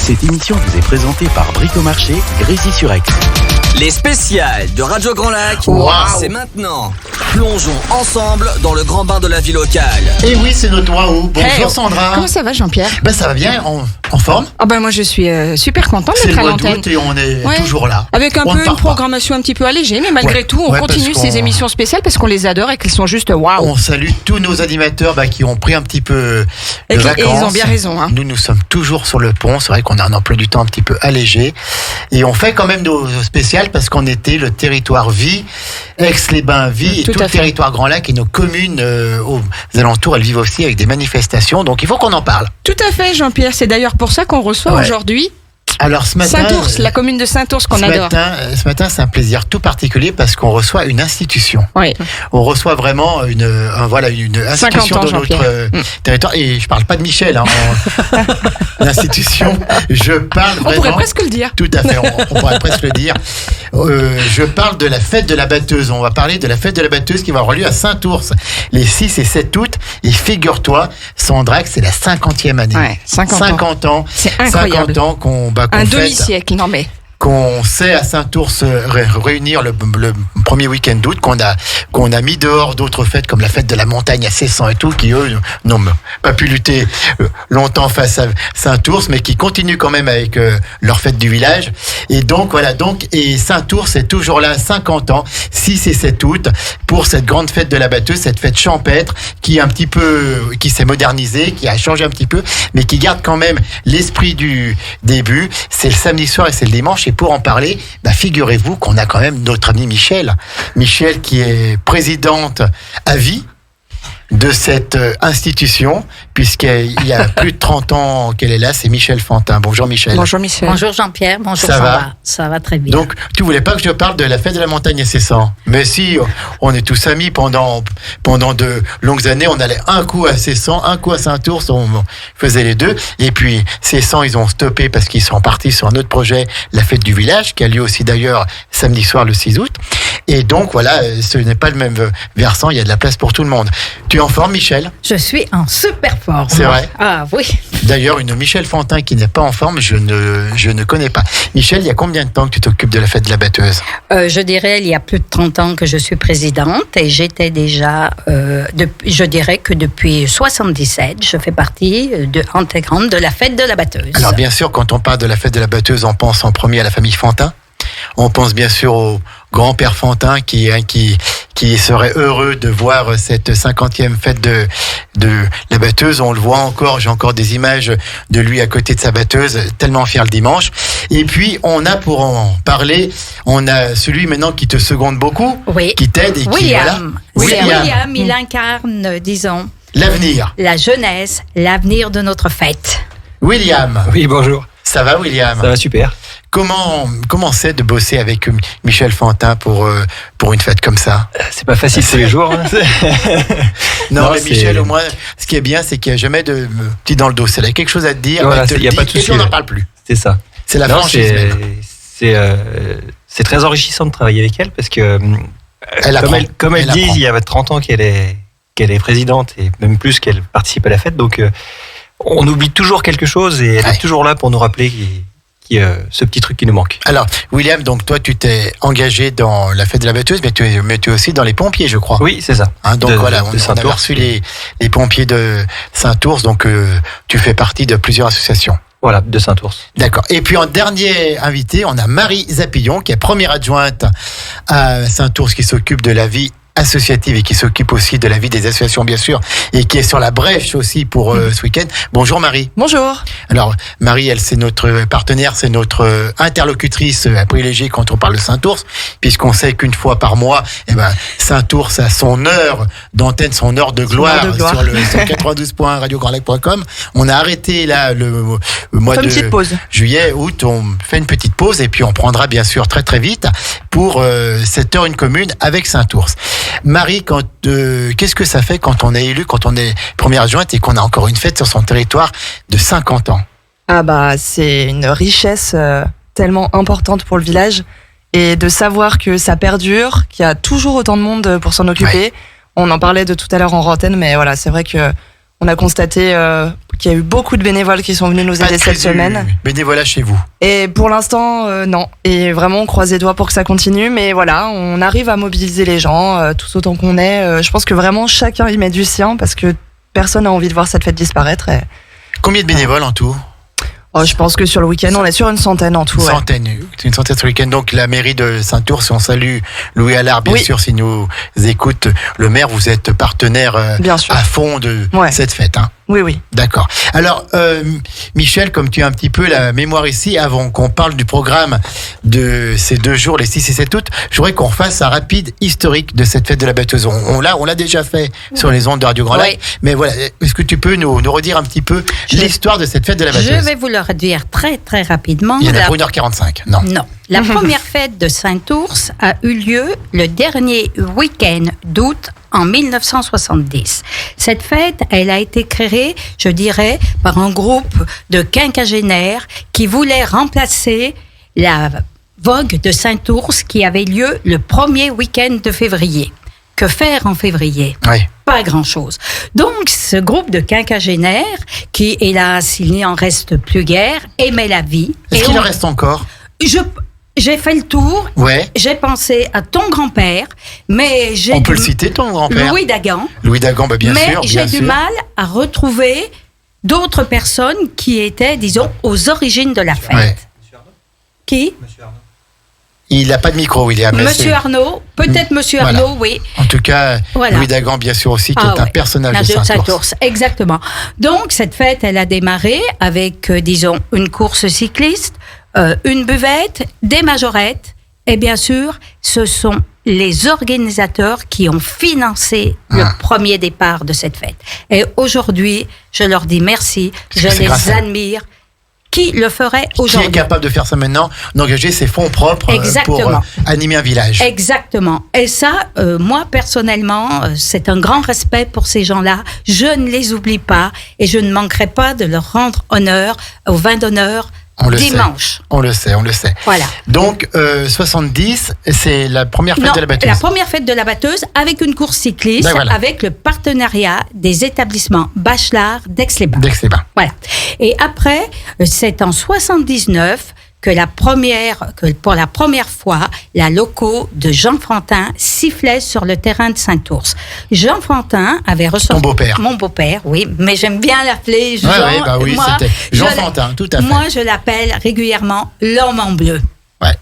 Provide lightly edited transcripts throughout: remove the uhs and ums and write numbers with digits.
Cette émission vous est présentée par Bricomarché, Grésy-sur-Aix. Les spéciales de Radio Grand Lac, c'est maintenant. Plongeons ensemble dans le grand bain de la vie locale. Et oui, c'est notre Waouh. Bonjour Hey, Sandra. Comment ça va Jean-Pierre? Ça va bien, en forme. Moi je suis super contente C'est d'être le à mois l'antenne. d'août et on est Ouais. toujours là. Avec On un ne peu part une pas. programmation un petit peu allégée, mais malgré tout, on Ouais, continue parce ces qu'on- émissions spéciales parce qu'on les adore et qu'elles sont juste waouh. On salue tous nos animateurs qui ont pris un petit peu Et de qui- et vacances. ils ont bien raison, hein. Nous sommes toujours sur le pont. C'est vrai qu'on a un emploi du temps un petit peu allégé. Et on fait quand même nos spéciales parce qu'on était le territoire vie, Aix-les-Bains vie, et Tout tout à le fait. territoire Grand Lac et nos communes aux alentours, elles vivent aussi avec des manifestations. Donc il faut qu'on en parle. Tout à fait Jean-Pierre, c'est d'ailleurs pour ça qu'on reçoit Ouais. aujourd'hui Alors ce matin, Saint-Ours, la commune de Saint-Ours qu'on adore. Ce matin, c'est un plaisir tout particulier parce qu'on reçoit une institution. Oui. On reçoit vraiment une institution 50 ans, dans notre Jean-Pierre. territoire. Et je parle pas de Michel, hein, l'institution. Je parle On vraiment. pourrait presque le dire. Tout à fait, on pourrait presque le dire. Je parle de la fête de la batteuse. On va parler de la fête de la batteuse qui va avoir lieu à Saint-Ours les 6 et 7 août. Et figure-toi, Sandra, que c'est la 50e année. Ouais, 50 ans. C'est incroyable. 50 ans qu'on Un fête, demi-siècle, non mais. qu'on sait à Saint-Ours réunir le premier week-end d'août, qu'on a mis dehors d'autres fêtes comme la fête de la montagne à Cessan et tout, qui eux n'ont pas pu lutter longtemps face à Saint-Ours, mais qui continuent quand même avec leur fête du village. Et donc voilà, et Saint-Ours est toujours là, 50 ans, 6 et 7 août, pour cette grande fête de la batteuse, cette fête champêtre qui s'est modernisée, qui a changé un petit peu, mais qui garde quand même l'esprit du début. C'est le samedi soir et c'est le dimanche. Et pour en parler, figurez-vous qu'on a quand même notre amie Michel. Michel qui est présidente à vie de cette institution, puisqu'il y a plus de 30 ans qu'elle est là, c'est Michel Fantin. Bonjour Michel. Bonjour Michel. Bonjour Jean-Pierre, bonjour Ça va Sandra. Ça va très bien. Donc, tu voulais pas que je te parle de la fête de la montagne à Cessan. Mais si, on est tous amis pendant de longues années. On allait un coup à Cessan, un coup à Saint-Ours. On faisait les deux. Et puis, Cessan, ils ont stoppé parce qu'ils sont partis sur un autre projet, la fête du village, qui a lieu aussi d'ailleurs samedi soir le 6 août. Et donc, voilà, ce n'est pas le même versant. Il y a de la place pour tout le monde. Tu es en forme, Michel? Je suis en super forme. C'est vrai? Ah oui. D'ailleurs, une Michel Fantin qui n'est pas en forme, je ne connais pas. Michel, il y a combien de temps que tu t'occupes de la fête de la batteuse? Je dirais, il y a plus de 30 ans que je suis présidente et j'étais déjà, je dirais que depuis 77, je fais partie intégrante de la fête de la batteuse. Alors bien sûr, quand on parle de la fête de la batteuse, on pense en premier à la famille Fantin. On pense bien sûr au grand-père Fantin qui serait heureux de voir cette 50e fête de la batteuse. On le voit encore, j'ai encore des images de lui à côté de sa batteuse, tellement fier le dimanche. Et puis, on a pour en parler, on a celui maintenant qui te seconde beaucoup, Oui. qui t'aide et qui, voilà. William, il incarne, disons, L'avenir. la jeunesse, l'avenir de notre fête. William. Oui, bonjour. Ça va, William? Ça va super. Comment c'est de bosser avec Michel Fantin pour une fête comme ça? C'est pas facile tous les jours. Hein. Non, mais c'est- Michel, au moins, ce qui est bien, c'est qu'il n'y a jamais de petit dans le dos. Elle a quelque chose à te dire, Voilà, elle te il y a le pas dit, de souci, et puis on n'en ouais. parle plus. C'est ça. C'est la Non, franchise même. c'est très enrichissant de travailler avec elle parce que Elle apprend. comme elle dit, apprend. il y a 30 ans qu'elle est présidente et même plus qu'elle participe à la fête. Donc on oublie toujours quelque chose et elle Ouais. est toujours là pour nous rappeler ce petit truc qui nous manque. Alors, William, donc toi, tu t'es engagé dans la fête de la batteuse, mais tu es aussi dans les pompiers, je crois. Oui, c'est ça. Hein, donc De voilà, on a Saint-Ours. reçu les pompiers de Saint-Ours, donc tu fais partie de plusieurs associations. Voilà, de Saint-Ours. D'accord. Et puis en dernier invité, on a Marie Zapillon, qui est première adjointe à Saint-Ours, qui s'occupe de la vie associative et qui s'occupe aussi de la vie des associations, bien sûr, et qui est sur la brèche aussi pour ce week-end. Bonjour Marie. Bonjour. Alors Marie, elle, c'est notre partenaire, c'est notre interlocutrice privilégiée quand on parle de Saint-Ours, puisqu'on sait qu'une fois par mois, Saint-Ours a son heure d'antenne, son heure de gloire, sur le 92.1 radiograndlac.com. On a arrêté là le mois de juillet, août, on fait une petite pause et puis on prendra bien sûr très très vite pour cette heure une commune avec Saint-Ours. Marie, qu'est-ce que ça fait quand on est élu, quand on est première adjointe et qu'on a encore une fête sur son territoire de 50 ans? C'est une richesse tellement importante pour le village, et de savoir que ça perdure, qu'il y a toujours autant de monde pour s'en occuper. Ouais. On en parlait de tout à l'heure en antenne, mais voilà, c'est vrai que On a constaté qu'il y a eu beaucoup de bénévoles qui sont venus nous aider cette semaine. Bénévolat chez vous. Et pour l'instant, non. Et vraiment, on croise les doigts pour que ça continue. Mais voilà, on arrive à mobiliser les gens tous autant qu'on est. Je pense que vraiment, chacun y met du sien parce que personne n'a envie de voir cette fête disparaître. Combien de bénévoles en tout ? Je pense que sur le week-end, on est sur une centaine en tout. Une centaine sur le week-end. Donc la mairie de Saint-Ours, on salue Louis Allard, bien sûr, s'il nous écoute. Le maire, vous êtes partenaire à fond de cette fête. Hein. Oui. D'accord. Alors, Michel, comme tu as un petit peu la mémoire ici, avant qu'on parle du programme de ces 2 jours, les 6 et 7 août, je voudrais qu'on fasse un rapide historique de cette fête de la batteuse. On l'a déjà fait sur les ondes de Radio Grand Lac. Mais voilà, est-ce que tu peux nous redire un petit peu l'histoire de cette fête de la batteuse ? Je vais vous le redire très très rapidement. Il y en a pour 1h45. Non. La première fête de Saint-Ours a eu lieu le dernier week-end d'août en 1970. Cette fête, elle a été créée, je dirais, par un groupe de quinquagénaires qui voulaient remplacer la vogue de Saint-Ours qui avait lieu le premier week-end de février. Que faire en février ? Pas grand-chose. Donc, ce groupe de quinquagénaires, qui, hélas, il n'y en reste plus guère, aimait la vie. Est-ce qu'il en reste encore ? J'ai fait le tour. J'ai pensé à ton grand-père, mais on peut le citer, ton grand-père ? Louis Dagan. Louis Dagan, bien sûr. Mais j'ai du mal à retrouver d'autres personnes qui étaient, disons, aux origines de la fête. Qui ? Monsieur Arnaud. Il n'a pas de micro, William. Monsieur Arnaud, peut-être Monsieur Arnaud, oui. En tout cas, Louis Dagan, bien sûr aussi, qui est un personnage de Saint-Ours. Exactement. Donc, cette fête, elle a démarré avec, disons, une course cycliste, une buvette, des majorettes, et bien sûr, ce sont les organisateurs qui ont financé le premier départ de cette fête. Et aujourd'hui, je leur dis merci, je les admire. Qui le ferait aujourd'hui ? Qui est capable de faire ça maintenant, d'engager ses fonds propres pour animer un village ? Exactement. Et ça, moi, personnellement, c'est un grand respect pour ces gens-là. Je ne les oublie pas et je ne manquerai pas de leur rendre honneur au vin d'honneur dimanche. On le sait. Voilà. Donc, 70, c'est la première fête de la batteuse. La première fête de la batteuse avec une course cycliste, avec le partenariat des établissements Bachelard d'Aix-les-Bains. Voilà. Et après, c'est en 79 que pour la première fois, la loco de Jean Fantin sifflait sur le terrain de Saint-Ours. Jean Fantin avait ressorti... Ton beau-père. Mon beau-père, oui. Mais j'aime bien l'appeler Jean. C'était Jean Fantin, tout à fait. Moi, je l'appelle régulièrement l'homme en bleu.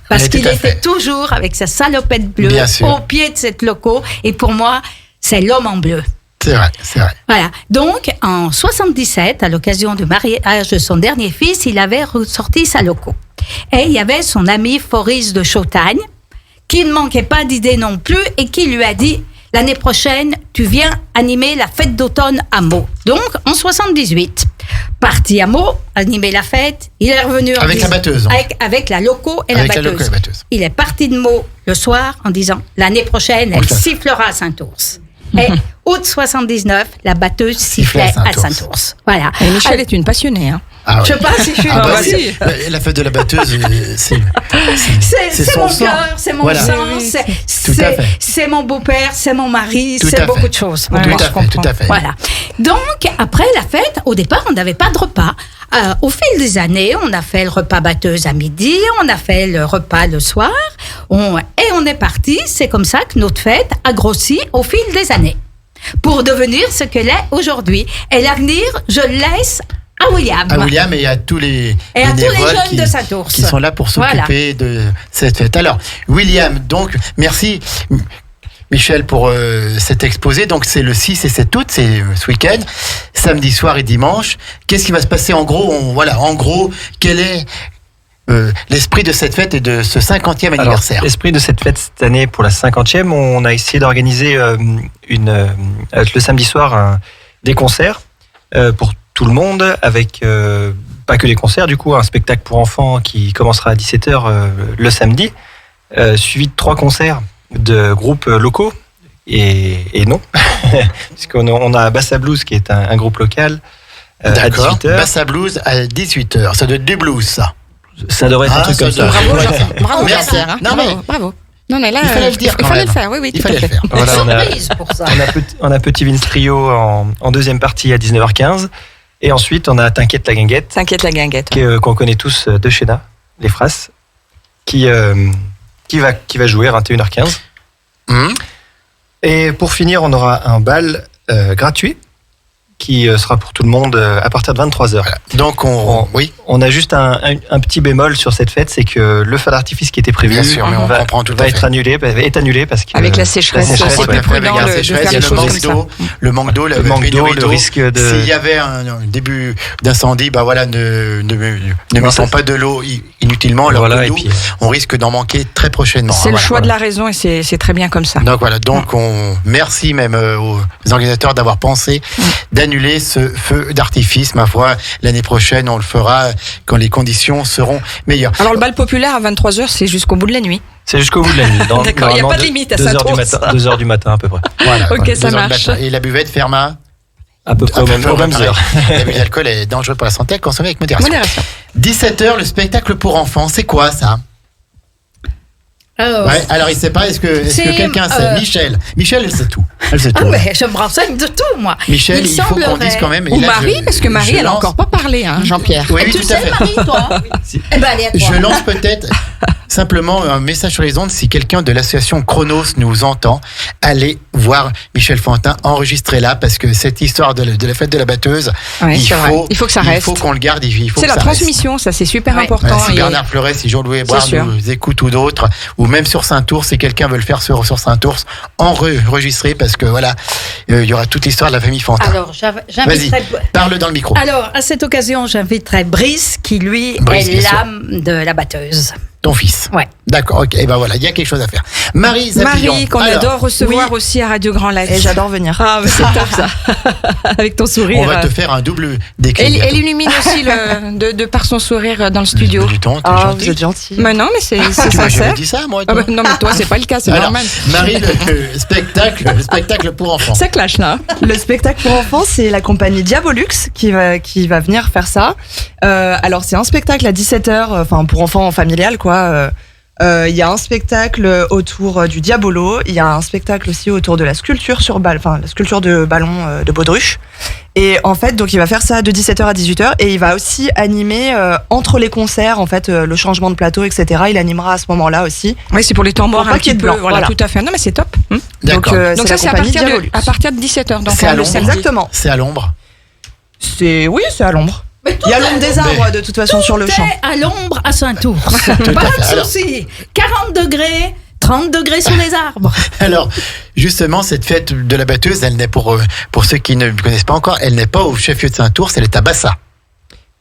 Parce qu'il était toujours avec sa salopette bleue au pied de cette loco. Et pour moi, c'est l'homme en bleu. C'est vrai. Voilà. Donc, en 77, à l'occasion du mariage de son dernier fils, il avait ressorti sa loco. Et il y avait son ami Foris de Chautagne, qui ne manquait pas d'idées non plus, et qui lui a dit, l'année prochaine, tu viens animer la fête d'automne à Meaux. Donc, en 78, parti à Meaux, animer la fête, il est revenu... Avec la batteuse. Avec la loco et la batteuse. Il est parti de Meaux le soir en disant, l'année prochaine, elle sifflera à Saint-Ours. Et août 79, la batteuse sifflait à Saint-Ours. Voilà. Et Michel est une passionnée. Hein. Je sais pas si je suis la fête de la batteuse, c'est mon cœur, c'est mon sang, c'est mon beau-père, c'est mon mari, c'est beaucoup de choses. Tout à fait. Voilà. Donc, après la fête, au départ, on n'avait pas de repas. Au fil des années, on a fait le repas batteuse à midi, on a fait le repas le soir, et on est parti. C'est comme ça que notre fête a grossi au fil des années pour devenir ce qu'elle est aujourd'hui. Et l'avenir, je le laisse à William. À William et à tous les jeunes de Saint-Ours qui sont là pour s'occuper de cette fête. Alors, William, donc, merci Michel pour cet exposé. Donc, c'est le 6 et 7 août, c'est ce week-end, samedi soir et dimanche. Qu'est-ce qui va se passer en gros, quel est l'esprit de cette fête et de ce 50e anniversaire? L'esprit de cette fête cette année, pour la 50e, on a essayé d'organiser le samedi soir des concerts pour tout le monde, avec pas que des concerts, du coup, un spectacle pour enfants qui commencera à 17h le samedi, suivi de 3 concerts de groupes locaux, et non, puisqu'on a Bassa Blues, qui est un groupe local, à 18h. Bassa Blues à 18h, ça doit être du blues, ça. Ça devrait être un truc comme ça. Bravo, merci. Bravo. Non, mais là, Il fallait le dire il quand fallait même. le faire, oui, Il tout à fallait fait. le faire. Voilà, Surprise pour ça. on a Petit Vince Trio en deuxième partie à 19h15. Et ensuite, on a T'inquiète la guinguette, T'inquiète la guinguette. qu'on connaît tous de Sheena, les Frasses, qui va jouer à 21h15. Et pour finir, on aura un bal gratuit qui sera pour tout le monde à partir de 23h. Donc, oui, On a juste un petit bémol sur cette fête, c'est que le feu d'artifice qui était prévu bien sûr, mais on comprend tout à va fait. être annulé parce que Avec la sécheresse, la sécheresse, c'est plus ouais. prudent Avec la de sécheresse, faire il y a les le choses manque comme ça. d'eau, le manque d'eau, la le manque d'eau, pénurie le risque de... S'il y avait un début d'incendie, bah voilà, ne mettons pas de l'eau inutilement. Alors Voilà, que et nous, puis, on risque d'en manquer très prochainement. C'est le Voilà, choix de voilà. la raison et c'est très bien comme ça. Donc voilà, on merci même aux organisateurs d'avoir pensé d'annuler ce feu d'artifice. Ma foi, l'année prochaine, on le fera quand les conditions seront meilleures. Alors le bal populaire à 23h, c'est jusqu'au bout de la nuit. C'est jusqu'au bout de la nuit. D'accord, il y a pas de limite à 2h du matin à peu près. Voilà, Ok, voilà, ça 2 heures du marche. matin. Et la buvette ferme À peu près aux mêmes heures. L'abus d'alcool est dangereux pour la santé, à consommer avec modération. Modération. 17h, le spectacle pour enfants, c'est quoi ça? Alors, Ouais, alors il sait pas, est-ce que C'est, quelqu'un sait? Michel, elle sait tout. Elle sait ah tout. ouais, je me renseigne de tout, moi. Michel, il faut qu'on semblerait- dise quand même. Ou et là, Marie, parce que Marie, je elle a lance- encore pas parlé, hein, Jean-Pierre. Oui, Et oui, tu tout à sais, fait. Marie, toi? Eh ben, allez, à toi. Je lance peut-être simplement un message sur les ondes. Si quelqu'un de l'association Chronos nous entend, allez voir Michel Fantin, enregistrez-la, parce que cette histoire de la fête de la batteuse, Ouais, c'est vrai. Il faut que ça il reste. faut qu'on le garde. Il faut C'est que la ça reste. transmission, ça c'est super Ouais. important. Si et- Bernard Fleuret, si Jean-Louis Boire sûr. nous écoute ou d'autres, ou même sur Saint-Ours, si quelqu'un veut le faire sur Saint-Ours, enregistrer, parce que voilà, il y aura toute l'histoire de la famille Fantin. Alors, Vas-y, j'inviterai. parle dans le micro. Alors, à cette occasion, j'inviterai Brice, qui lui Brice, bien est sûr. l'âme de la batteuse. Ton fils. Ouais. D'accord, ok. Et ben voilà, il y a quelque chose à faire. Marie Zapillon. Marie, qu'on Alors, adore recevoir aussi à Radio Grand Lac. Et j'adore venir. Ah, mais c'est top ça. Avec ton sourire. on va te faire un double décret. Elle illumine aussi de par son sourire dans le studio. Du temps, t'es Ah, gentil. vous êtes gentil. Mais non, mais c'est Tu m'as jamais sincère. dit ça, moi. Ah toi bah, non, mais toi, c'est pas le cas, c'est Alors, normal. Marie, le spectacle pour enfants. Ça clash là. Le spectacle pour enfants, c'est la compagnie Diabolux qui va venir faire ça. Alors c'est un spectacle à 17h, enfin pour enfants familial quoi. Il y a un spectacle autour du Diabolo, il y a un spectacle aussi autour de la sculpture sur balle, enfin la sculpture de ballon de Baudruche. Et en fait, donc il va faire ça de 17h à 18h et il va aussi animer entre les concerts en fait le changement de plateau, etc. Il animera à ce moment-là aussi. Oui, c'est pour les tambours Pour pas un qu'il y ait petit de peu. blanc, Voilà, voilà. tout à fait. Non, mais c'est top. D'accord. Donc ça, c'est à compagnie partir Diabolux. de 17h. Donc C'est à le Londres. samedi. Exactement. C'est à l'ombre. C'est à l'ombre. Il y a l'ombre des arbres de toute façon sur le champ. Tout est à l'ombre à Saint-Ours. Tout Pas à fait. de Alors- souci. 40 degrés, 30 degrés sous les arbres. Alors, justement, cette fête de la batteuse, elle n'est pour ceux qui ne connaissent pas encore, elle n'est pas au chef-lieu de Saint-Ours, elle est à Bassa.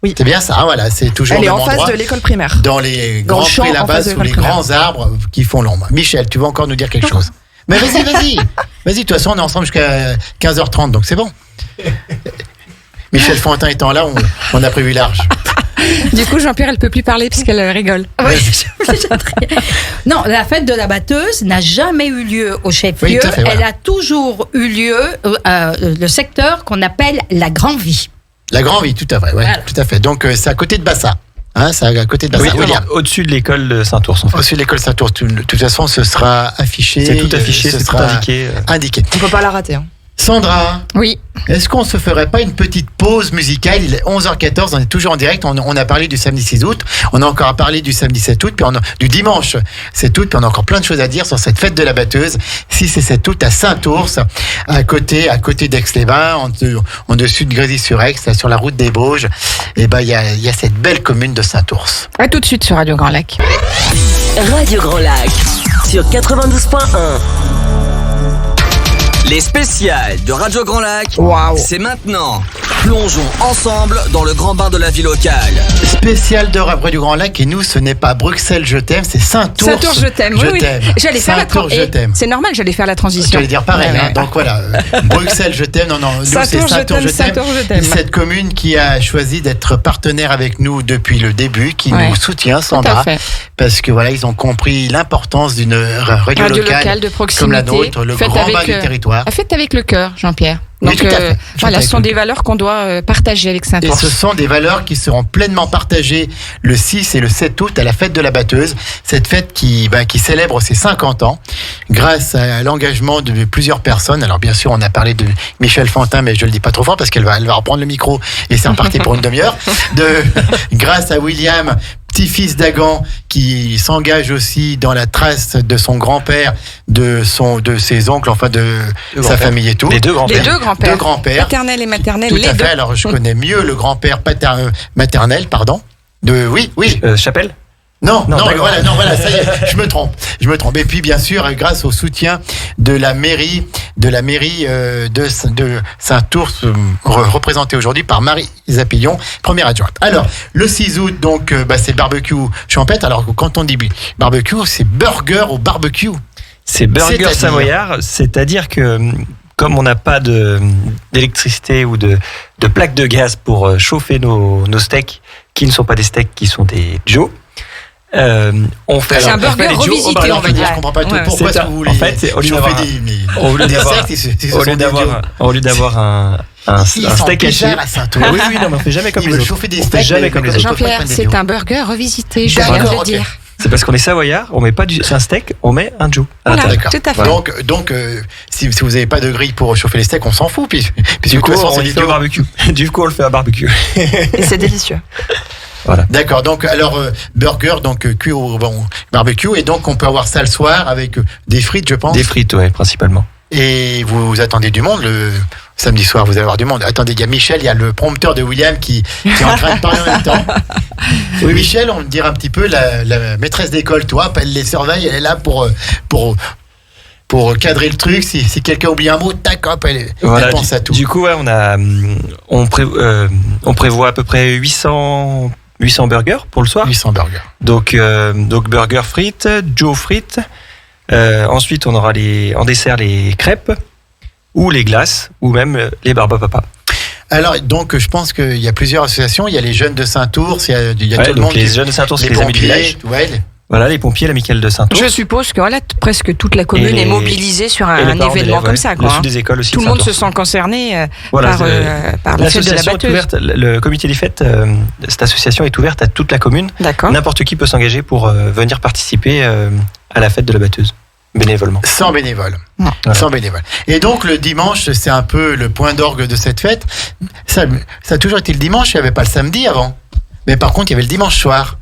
Oui. C'est bien ça, voilà, c'est toujours Elle le est même en face endroit. de l'école primaire. Dans les Dans grands le champ, prés en là-bas, face de sous les l'école primaire. grands arbres qui font l'ombre. Michel, tu vas encore nous dire quelque chose. Mais vas-y. Vas-y, de toute façon, on est ensemble jusqu'à 15h30, donc c'est bon. Michel Fantin étant là, on a prévu large. Du coup, Jean-Pierre, elle peut plus parler puisqu'elle rigole. Oui, non, la fête de la batteuse n'a jamais eu lieu au chef-lieu. Oui, tout à fait, voilà. Elle a toujours eu lieu le secteur qu'on appelle la Grand Vie. La Grand Vie, tout à fait, ouais, Voilà. tout à fait. Donc, c'est à côté de Bassa. Hein, c'est à côté de Bassa. Oui, William. au-dessus de l'école de Saint-Ours en fait. Au-dessus de l'école Saint-Ours, de toute façon, ce sera affiché. C'est tout affiché, ce c'est tout sera indiqué. indiqué. On peut pas la rater. Hein. Sandra, Oui. est-ce qu'on se ferait pas une petite pause musicale? Il est 11h14, on est toujours en direct. On a parlé du samedi 6 août, on a encore parlé du samedi 7 août, puis du dimanche 7 août, puis on a encore plein de choses à dire sur cette fête de la batteuse. 6 et 7 août à Saint-Ours, à côté d'Aix-les-Bains, en dessus de Grésy-sur-Aix, là, sur la route des Bauges. Et ben, il y a cette belle commune de Saint-Ours. À tout de suite sur Radio Grand Lac. Radio Grand Lac sur 92.1. Les spéciales de Radio Grand Lac, Waouh. c'est maintenant. Plongeons ensemble dans le grand bain de la vie locale. Spécial de Rue du Grand Lac, et nous, ce n'est pas Bruxelles, je t'aime, c'est Saint-Ours. Saint-Ours, je t'aime. Oui, oui. J'allais faire la Saint-Ours, je transition. t'aime. C'est normal, j'allais faire la Je transition. vais dire pareil, Ouais, hein. ouais. Donc voilà, Bruxelles, je t'aime. Non, nous, c'est Saint-Ours, je Saint-Ours, je t'aime, Saint-Ours, je t'aime. t'aime. Cette commune qui a choisi d'être partenaire avec nous depuis le début, qui Ouais. nous soutient, Tout à Sandra, fait. parce que voilà, ils ont compris l'importance d'une radio Radio locale locale de proximité. comme la nôtre, le faite grand avec, bas du territoire. soir. La fête avec le cœur, Jean-Pierre. Oui, Donc tout à fait. Fête voilà, avec ce sont le des cœur. valeurs qu'on doit partager avec Et Saint-Ours. ce sont des valeurs qui seront pleinement partagées le 6 et le 7 août à la fête de la batteuse. Cette fête qui célèbre ses 50 ans grâce à l'engagement de plusieurs personnes. Alors bien sûr, on a parlé de Michel Fantin, mais je le dis pas trop fort parce elle va reprendre le micro et c'est reparti pour une demi-heure. Grâce à William, petit-fils d'Agan, qui s'engage aussi dans la trace de son grand-père, de ses oncles, enfin de sa grands-pères. famille et tout. Les deux grands-pères. Les deux grands-pères. Deux grands-pères. Paternel et maternel, Tout les à fait. deux. Alors, je connais mieux le grand-père maternel, pardon. Oui. Chapelle. Non, Non, d'accord. voilà, ça y est, je me trompe. Et puis, bien sûr, grâce au soutien de la mairie de Saint-Ours, représentée aujourd'hui par Marie Zapillon, première adjointe. Alors, le 6 août, donc, c'est le barbecue champêtre. Alors, quand on dit barbecue, c'est burger au barbecue. C'est burger C'est-à-dire savoyard, c'est-à-dire que comme on n'a pas d'électricité ou de plaque de gaz pour chauffer nos steaks, qui ne sont pas des steaks, qui sont des Joe, on fait C'est un on fait burger des Joe au revisité, barbecue. on va dire. Je comprends pas tout. Ouais. Pourquoi C'est est-ce que vous voulez en fait, c'est au lieu chauffer d'avoir- des steaks si ce sont des Joe. Au lieu d'avoir un Ils sont steak haché. bizarres à Saint-Ours. Oui, non, mais on fait jamais comme Ils les veulent autres. chauffer des On fait steaks, jamais mais comme les je autres. comprends Jean-Pierre, pas des c'est Joe. un burger revisité, je viens de D'accord, le ok. dire. C'est parce qu'on est savoyard, on met pas c'est un steak, on met un Joe. à Voilà, l'intérieur. tout à fait. Donc, si vous n'avez pas de grille pour chauffer les steaks, on s'en fout. Puis Du coup, de toute façon, on c'est le des fait au Joe. barbecue. Du coup, on le fait à barbecue. Et c'est délicieux. D'accord, donc alors burger donc cuit au barbecue et donc on peut avoir ça le soir avec des frites, je pense. Des frites, ouais, principalement. Et vous attendez du monde le samedi soir, vous allez avoir du monde. Attendez, il y a Michel, il y a le prompteur de William qui est en train de parler en même temps. Oui, Michel, on me dirait un petit peu la maîtresse d'école, toi, elle les surveille, elle est là pour cadrer le truc. Si quelqu'un oublie un mot, tac, hop, elle pense à tout. Du coup, ouais, on prévoit à peu près 800 burgers pour le soir. 800 burgers. Donc burger frites, Joe frites. Ensuite, on aura en dessert les crêpes ou les glaces ou même les barbapapa. Alors, donc, je pense qu'il y a plusieurs associations. Il y a les jeunes de Saint-Ours, il y a tout le donc monde. les jeunes de Saint-Ours, les les amis du pompiers, village. ouais, Voilà, les pompiers, l'amicale de Saint-Ours. Je suppose que voilà, presque toute la commune Et les- est mobilisée sur Et les un parents événement d'élèves, comme ouais. ça. Le Quoi, sud hein. des écoles aussi. Tout le monde se Saint-Ours. sent concerné Voilà, par la fête de la l'association est batteuse. ouverte, le comité des fêtes, cette association est ouverte à toute la commune. D'accord. N'importe qui peut s'engager pour venir participer à la fête de la batteuse, bénévolement. sans bénévoles. Ouais. Sans bénévoles. Et donc, le dimanche, c'est un peu le point d'orgue de cette fête. Ça a toujours été le dimanche, il n'y avait pas le samedi avant. Mais par contre, il y avait le dimanche soir.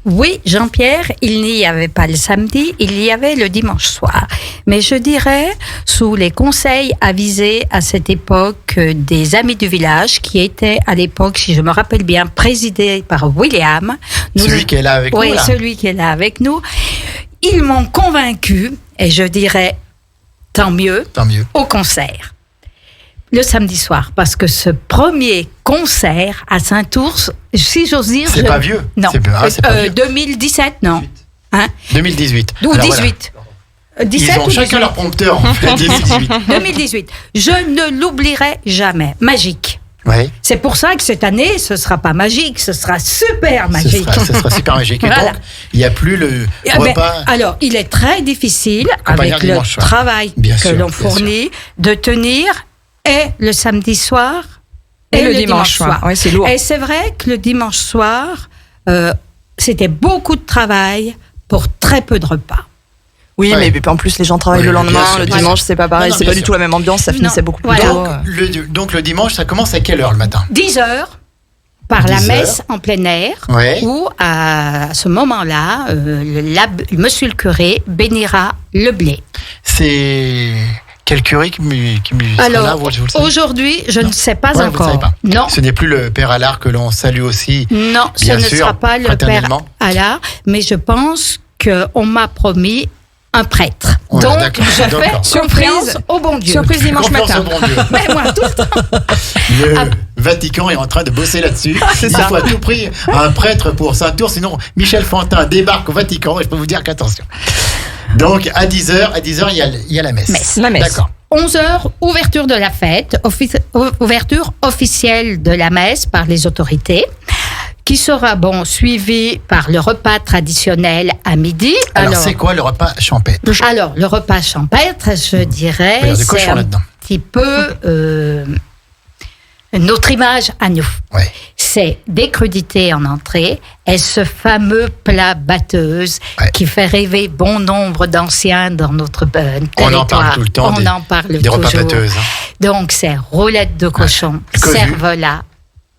Oui, Jean-Pierre, il n'y avait pas le samedi, il y avait le dimanche soir. Mais je dirais, sous les conseils avisés à cette époque des amis du village, qui étaient à l'époque, si je me rappelle bien, présidés par William. Celui qui est là avec Oui, nous, là. celui qui est là avec nous. Ils m'ont convaincu, et je dirais, tant mieux, Tant mieux. au concert. Le samedi soir, parce que ce premier concert à Saint-Ours, si j'ose dire... C'est pas vieux. Non, C'est pas vieux. 2017, non. Hein 2018. Ou Alors, 18. voilà. 17 Ils ont ou chacun 18. leur prompteur, en fait. 2018. 2018. Je ne l'oublierai jamais. Magique. Oui. C'est pour ça que cette année, ce sera pas magique, ce sera super magique. Ce sera super magique. Et Voilà. donc, il n'y a plus le Ah ben, repas. alors, il est très difficile, Campagnard avec le dimanche soir. travail Bien que sûr, l'on bien fournit, de tenir et le samedi soir Et le dimanche soir. Ouais, c'est lourd. Et c'est vrai que le dimanche soir, c'était beaucoup de travail pour très peu de repas. Oui, Ouais. mais puis en plus, les gens travaillent Oui, le bien lendemain, sûr, le bien dimanche, sûr. c'est pas pareil, Non, non, c'est bien pas du sûr. tout la même ambiance, ça finissait Non, beaucoup plus voilà. tôt. Donc, le dimanche, ça commence à quelle heure le matin 10 heures par la 10 messe heures. en plein air, Ouais. où à ce moment-là, monsieur le curé bénira le blé. C'est quel curé qui sera là, Alors, vous le savez aujourd'hui, je Non. ne sais pas Ouais, vous ne encore. savez pas. Non. Ce n'est plus le père Allard que l'on salue aussi. Non, ce Bien ne sûr, sera pas le père fraternellement. Allard, mais je pense qu'on m'a promis un prêtre. Ouais, Donc, d'accord, je fais d'accord. confiance au bon Dieu. Surprise dimanche Confiance matin. au bon Dieu. Mais moi, tout le temps. Le Vatican est en train de bosser là-dessus. Il faut à tout prix un prêtre pour Saint-Ours, sinon Michel Fantin débarque au Vatican et je peux vous dire qu'attention. Donc à 10h, il y a la messe. La messe. D'accord. 11h, ouverture de la fête, ouverture officielle de la messe par les autorités. qui sera suivi par le repas traditionnel à midi. Alors c'est quoi le repas champêtre? Alors, le repas champêtre, je dirais, Il y a des c'est cochons un là-dedans. petit peu notre image à nous. Ouais. C'est des crudités en entrée et ce fameux plat batteuse qui fait rêver bon nombre d'anciens dans notre territoire. On en parle tout le temps. On en parle des toujours. repas bateuses. Hein. Donc, c'est roulettes de cochon, Cosu. cervelas,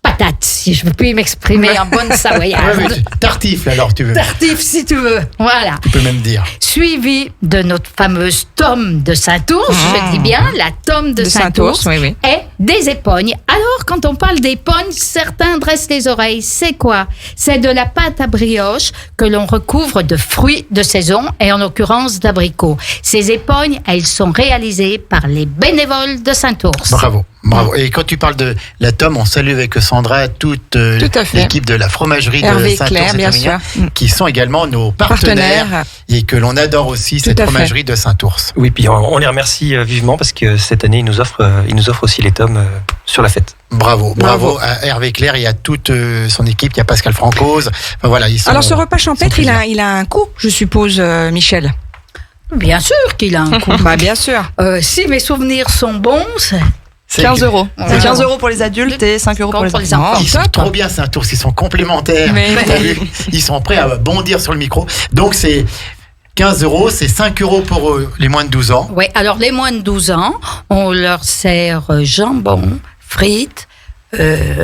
patates, si je puis m'exprimer en bonne savoyarde. Tartif, alors, tu veux. Tartif, si tu veux. Voilà. Tu peux même dire. Suivi de notre fameuse tome de Saint-Ours, je dis bien, la tome de Saint-Ours, oui. et des épognes. Alors, quand on parle d'épognes, certains dressent les oreilles. C'est quoi? C'est de la pâte à brioche que l'on recouvre de fruits de saison, et en l'occurrence d'abricots. Ces épognes, elles sont réalisées par les bénévoles de Saint-Ours. Bravo. Bravo. Et quand tu parles de la tome, on salue avec Sandra toute à fait. l'équipe de la fromagerie Hervé de Saint-Ours Claire, et bien Tamignan, sûr. qui sont également nos partenaires et que l'on adore aussi, cette à fait. fromagerie de Saint-Ours. Oui, puis on les remercie vivement parce que cette année, ils nous offrent aussi les tomes sur la fête. Bravo à Hervé Claire et à toute son équipe. Il y a Pascal Francoz. Enfin, voilà, ils sont, Alors ce repas champêtre, ils sont il a un coût, je suppose, Michel. Bien sûr qu'il a un coût. Bah bien sûr. Si mes souvenirs sont bons, C'est 15 euros. Voilà. C'est 15 euros pour les adultes et 5 euros pour les enfants. Ils sont trop bien Saint-Ours, ils sont complémentaires. Mais- T'as vu, ils sont prêts à bondir sur le micro. Donc c'est 15 euros, c'est 5 euros pour les moins de 12 ans. Oui, alors les moins de 12 ans, on leur sert jambon, frites,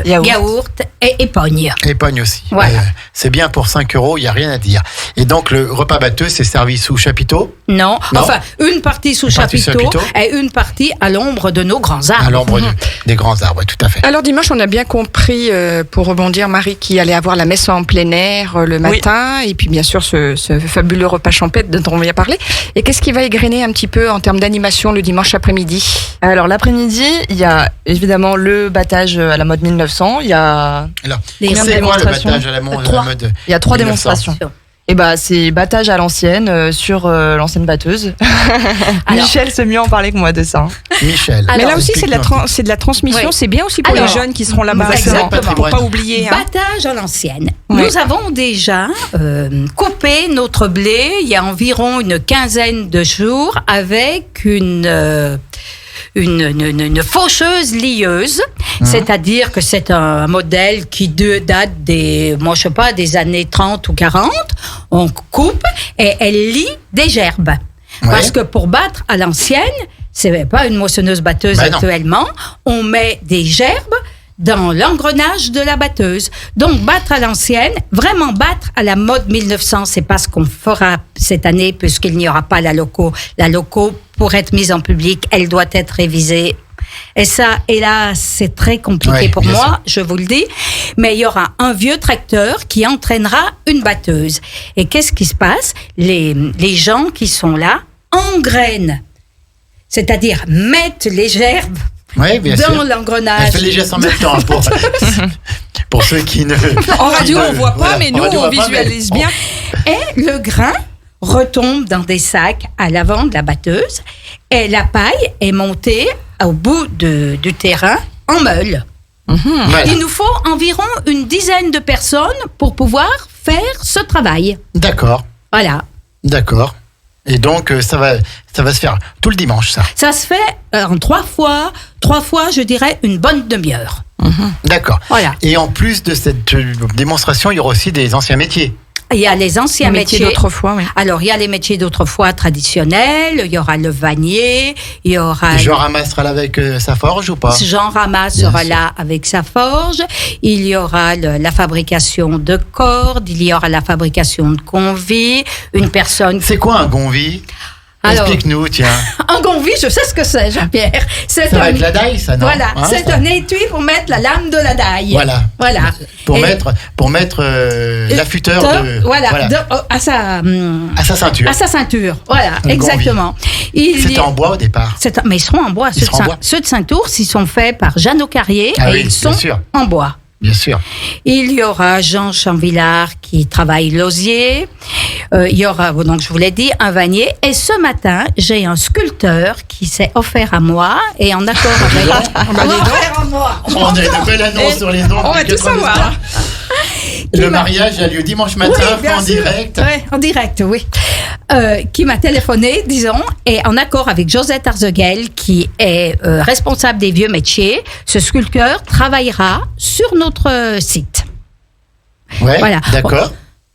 yaourt et épogne. Épogne aussi. Voilà. C'est bien pour 5 euros, il n'y a rien à dire. Et donc le repas batteux, c'est servi sous chapiteau, Non. Non. Enfin, une partie sous Une partie sous chapiteau chapiteau. et une partie à l'ombre de nos grands arbres. à l'ombre des grands arbres, tout à fait. Alors dimanche, on a bien compris, pour rebondir, Marie, qu'il allait avoir la messe en plein air le matin, et puis bien sûr ce fabuleux repas champêtre dont on vient parler. Et qu'est-ce qui va égrener un petit peu en termes d'animation le dimanche après-midi? Alors l'après-midi, il y a évidemment le battage à la mode 1900. Il y a Alors, Les c'est quoi le démonstrations battage à la mode Trois. Il y a 3 1900. démonstrations. Et bah c'est battage à l'ancienne sur l'ancienne batteuse. Michel sait mieux en parler que moi de ça. Michel. Alors, Mais là aussi, c'est explique-nous. c'est de la transmission. Oui. C'est bien aussi pour Alors, les jeunes qui seront là-bas. exactement. Pour pas oublier. Hein. Battage à l'ancienne. Ouais. Nous avons déjà coupé notre blé il y a environ une quinzaine de jours avec une faucheuse lieuse, c'est-à-dire que c'est un modèle qui date des années 30 ou 40. On coupe et elle lie des gerbes. Ouais. Parce que pour battre à l'ancienne, c'est pas une moissonneuse batteuse Ben non. actuellement, on met des gerbes dans l'engrenage de la batteuse. Donc, battre à l'ancienne, vraiment battre à la mode 1900, c'est pas ce qu'on fera cette année puisqu'il n'y aura pas la loco. La loco, pour être mise en public, elle doit être révisée. Et ça, hélas, c'est très compliqué Oui, pour bien moi, je vous le dis. Mais il y aura un vieux tracteur qui entraînera une batteuse. Et qu'est-ce qui se passe? Les gens qui sont là engrainent. C'est-à-dire mettent les gerbes Oui, bien sûr. dans l'engrenage. Elle fait les gestes en même temps pour ceux qui ne. En radio, qui ne- on voit pas, voilà, mais en nous, radio, on voit pas, mais visualise bien. Et le grain retombe dans des sacs à l'avant de la batteuse et la paille est montée au bout du terrain en meule. Voilà. Il nous faut environ une dizaine de personnes pour pouvoir faire ce travail. D'accord, Voilà. d'accord. Et donc ça va se faire tout le dimanche, ça. Ça se fait en 3 fois, je dirais, une bonne demi-heure. D'accord. Voilà. Et en plus de cette démonstration, il y aura aussi des anciens métiers. Il y a les anciens métier métiers. d'autrefois, oui. Alors, il y a les métiers d'autrefois traditionnels, il y aura le vannier, il y aura... Jean Ramasse sera là avec sa forge ou pas? Jean Ramasse Bien sera sûr. là avec sa forge. Il y aura la fabrication de cordes, il y aura la fabrication de convies, une personne... C'est quoi un gonvi? Alors- Explique-nous, tiens. Un convie, je sais ce que c'est, Jean-Pierre. C'est Ça va un... avec la daille, ça, non? Voilà, Hein, c'est ça- un étui pour mettre la lame de la daille. Voilà. Voilà. Pour Et- mettre l'affûteur de. Voilà, à sa ceinture. à sa ceinture. Voilà, Un exactement. Il C'était y- en bois au départ. Mais ils seront en bois. Ils seront en bois. Ceux de Saint-Ours, ils sont faits par Jeannot Carrier Ah et oui, ils bien sont sûr. en bois. Bien sûr. Il y aura Jean Chanvillard qui travaille l'osier. Il y aura, donc je vous l'ai dit, un vannier. Et ce matin, j'ai un sculpteur qui s'est offert à moi et en accord avec... dis donc. offert à moi. On a une belle annonce sur les noms. On va tout savoir. Le mariage a lieu dimanche matin, Oui, bien en sûr. direct. Ouais, en direct, oui. Qui m'a téléphoné, disons, et en accord avec Josette Arzeguel, qui est responsable des vieux métiers, ce sculpteur travaillera sur notre site. Ouais, Voilà. d'accord.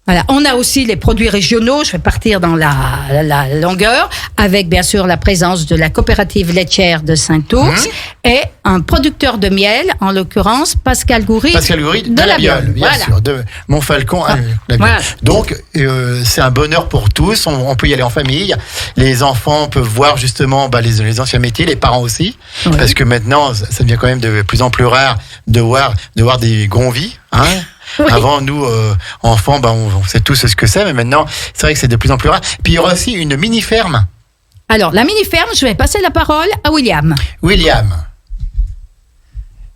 Voilà. On a aussi les produits régionaux, je vais partir dans la longueur, avec bien sûr la présence de la coopérative laitière de Saint-Ours et un producteur de miel, en l'occurrence Pascal Goury. Pascal Goury de la Biole, bien Voilà. sûr, de Montfalcon à la Biole. Voilà. Donc, c'est un bonheur pour tous. On peut y aller en famille. Les enfants peuvent voir justement les anciens métiers, les parents aussi, Oui. parce que maintenant, ça devient quand même de plus en plus rare de voir des gonvis. Hein. Oui. Avant, nous, enfants, on sait tous ce que c'est, mais maintenant, c'est vrai que c'est de plus en plus rare. Puis il y aura aussi une mini-ferme. Alors, la mini-ferme, je vais passer la parole à William. William.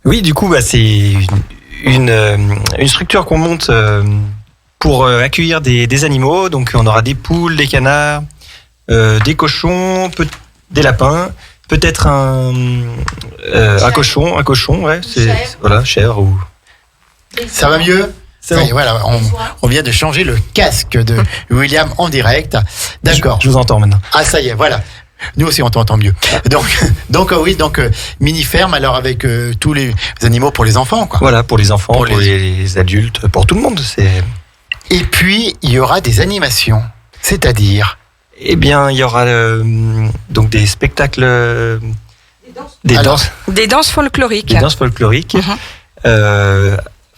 Oui, du coup, c'est une structure qu'on monte pour accueillir des animaux. Donc, on aura des poules, des canards, des cochons, des lapins, peut-être un cochon, ouais, voilà, chèvre ou. Ça va mieux? C'est Ça y bon. est, voilà, on vient de changer le casque de William en direct. D'accord. Je vous entends maintenant. Ah, ça y est, voilà. Nous aussi, on t'entend mieux. Donc mini-ferme, alors avec tous les animaux pour les enfants, quoi. Voilà, pour les enfants, Pour pour les adultes, pour tout le monde. Et puis, il y aura des animations. C'est-à-dire? Eh bien, il y aura donc des spectacles, des Alors, danses, Des danses folkloriques. des danses folkloriques.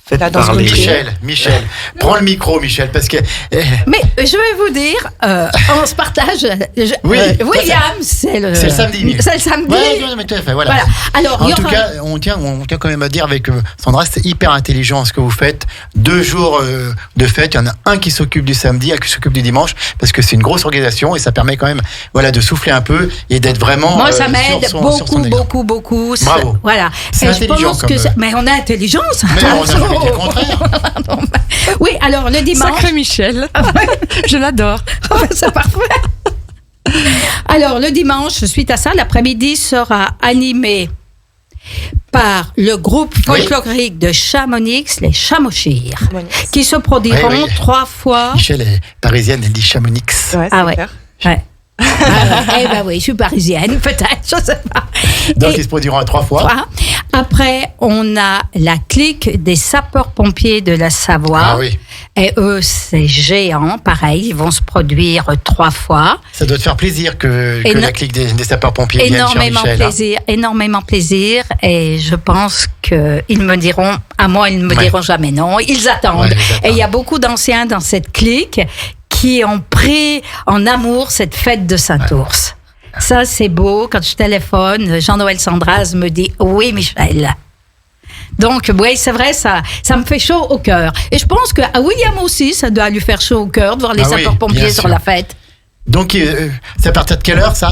Faites La danse par les... country. Michel, prends le micro, Michel, parce que... Mais je vais vous dire, on se partage. Oui, William, c'est le samedi. C'est le samedi. Ouais, mais tout à fait, voilà. Voilà. Alors, il y En tout aura- cas, on tient quand même à dire avec Sandra, c'est hyper intelligent ce que vous faites. 2 jours de fête, il y en a un qui s'occupe du samedi, un qui s'occupe du dimanche, parce que c'est une grosse organisation et ça permet quand même, de souffler un peu et d'être vraiment. Moi, ça sur m'aide son exemple. beaucoup. Bravo. Voilà. C'est Et je intelligent pense comme, que mais on a intelligence. Mais on a jamais dit le contraire. Oui, alors le dimanche. Sacré Michel. Je l'adore. C'est parfait. Alors, le dimanche, suite à ça, l'après-midi sera animé par le groupe folklorique de Chamonix, les Chamochirs, qui se produiront Oui, oui. 3 fois. Michel est parisienne, elle dit Chamonix. Ouais, Ah c'est ouais. clair. Ouais. Eh ben oui, je suis parisienne, peut-être, je sais pas. Donc Et- ils se produiront à 3 fois. Voilà. Après, on a la clique des sapeurs-pompiers de la Savoie. Ah oui. Et eux, c'est géant, pareil, ils vont se produire 3 fois. Ça doit te faire plaisir que la clique des sapeurs-pompiers vienne sur Énormément Michel. plaisir, énormément plaisir. Et je pense qu'ils me diront, à moi, ils ne me Ouais. diront jamais non. Ils attendent. Ouais, ils attendent. Et il y a beaucoup d'anciens dans cette clique qui ont pris en amour cette fête de Saint-Ours. Ça, c'est beau. Quand je téléphone, Jean-Noël Sandraz me dit « Oui, Michel ». Donc, oui, c'est vrai, ça me fait chaud au cœur. Et je pense qu'à William aussi, ça doit lui faire chaud au cœur de voir les Ah oui, sapeurs-pompiers bien sur sûr. la fête. Donc c'est à partir de quelle heure ça?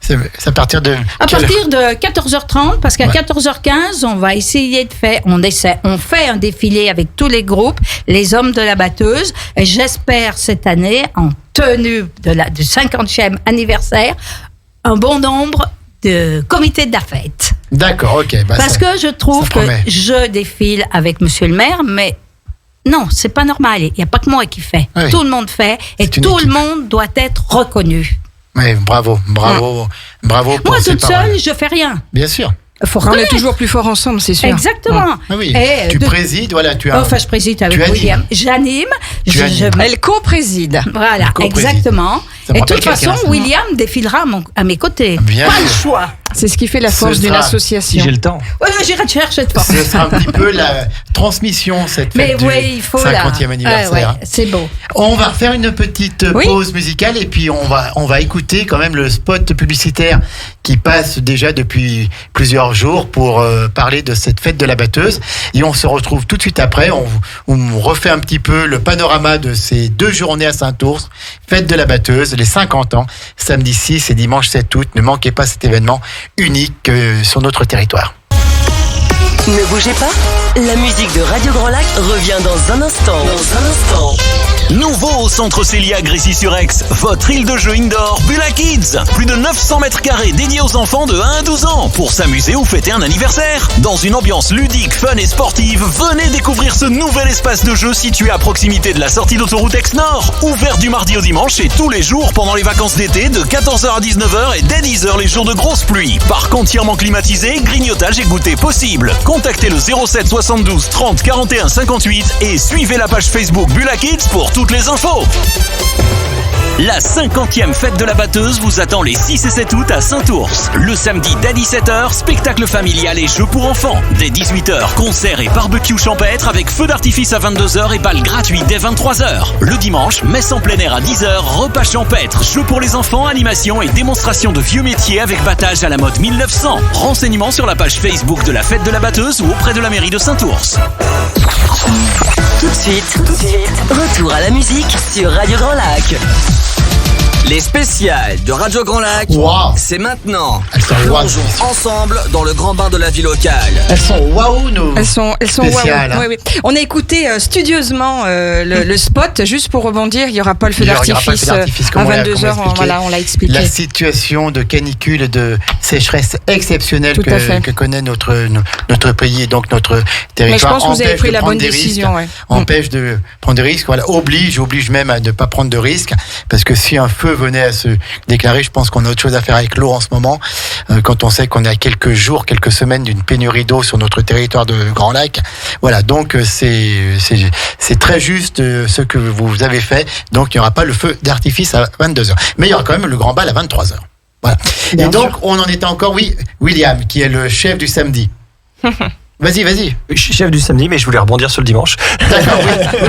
C'est à partir de À quelle partir de 14h30, parce qu'à Ouais. 14h15, on va essayer de faire, on fait un défilé avec tous les groupes, les hommes de la batteuse, et j'espère cette année, en tenue du 50e anniversaire, un bon nombre de comités de la fête. D'accord, ok. Parce que je trouve ça que promet. je défile avec Monsieur le maire, mais non, c'est pas normal. Il n'y a pas que moi qui fais. Oui. Tout le monde fait, et C'est une tout équipe. le monde doit être reconnu. Oui, bravo pour Moi, ces toute paroles. seule, je fais rien. Bien sûr. Faut On est reconnaître. toujours plus fort ensemble, c'est sûr. Exactement. Ah oui. Et Tu de- présides, voilà, tu as. Enfin, je préside avec tu animes. William. J'anime. Tu animes. Elle co-préside. Voilà, Tu co-présides. exactement. Ça me Et de rappelle toute façon, quelqu'un, ça. William défilera à mes côtés. Bien Pas le sûr. choix. C'est ce qui fait la Ce force d'une sera- Si association. j'ai le temps. Ouais, j'irai te chercher de force. Ce sera un petit peu la transmission, cette Mais fête du oui, il faut 50e anniversaire. c'est beau. On va faire une petite Oui. pause musicale et puis on va écouter quand même le spot publicitaire qui passe déjà depuis plusieurs jours pour parler de cette fête de la batteuse. Et on se retrouve tout de suite après. On refait un petit peu le panorama de ces 2 journées à Saint-Ours. Fête de la batteuse, les 50 ans, samedi 6 et dimanche 7 août. Ne manquez pas cet événement unique sur notre territoire. Ne bougez pas, la musique de Radio Grand Lac revient dans un instant. Nouveau au centre Célia Gressy-sur-Aix, votre île de jeux indoor Bula Kids. Plus de 900 mètres carrés dédiés aux enfants de 1 à 12 ans pour s'amuser ou fêter un anniversaire. Dans une ambiance ludique, fun et sportive, venez découvrir ce nouvel espace de jeu situé à proximité de la sortie d'autoroute Aix-Nord. Ouvert du mardi au dimanche et tous les jours pendant les vacances d'été de 14h à 19h et dès 10h les jours de grosse pluie. Parc entièrement climatisé, grignotage et goûter possible. Contactez le 07 72 30 41 58 et suivez la page Facebook Bula Kids pour toutes les infos. La 50e fête de la batteuse vous attend les 6 et 7 août à Saint-Ours. Le samedi dès 17h, spectacle familial et jeux pour enfants. Dès 18h, concert et barbecue champêtre avec feu d'artifice à 22h et bal gratuit dès 23h. Le dimanche, messe en plein air à 10h, repas champêtre, jeux pour les enfants, animation et démonstration de vieux métiers avec battage à la mode 1900. Renseignements sur la page Facebook de la fête de la batteuse ou auprès de la mairie de Saint-Ours. Tout de suite, retour à la musique sur Radio Grand Lac. Les spéciales de Radio Grand Lac, Wow. c'est maintenant. Elles sont waouh. Plongeons ensemble dans le grand bain de la vie locale. Elles sont waouh, nos. Elles sont spéciales, waouh. hein. Oui, oui. On a écouté studieusement le spot. Juste pour rebondir, il n'y aura pas le feu Il y aura pas le feu d'artifice d'artifice, à comme on l'a 22h. expliqué. Voilà, on l'a expliqué. La situation de canicule et de sécheresse exceptionnelle Tout à fait. que connaît notre pays et donc notre Mais je territoire pense que vous avez empêche pris de la prendre bonne des décision. risques, Ouais. empêche de prendre des risques, voilà, oblige même à ne pas prendre de risques, parce que si un feu venait à se déclarer, je pense qu'on a autre chose à faire avec l'eau en ce moment, quand on sait qu'on est à quelques jours, quelques semaines d'une pénurie d'eau sur notre territoire de Grand Lac. Voilà, donc c'est très juste ce que vous avez fait, donc il n'y aura pas le feu d'artifice à 22h. Mais il y aura quand même le grand bal à 23h. Voilà. Bien et donc, sûr. on en était encore, oui, William, qui est le chef du samedi. Vas-y. Je suis chef du samedi, mais je voulais rebondir sur le dimanche. D'accord,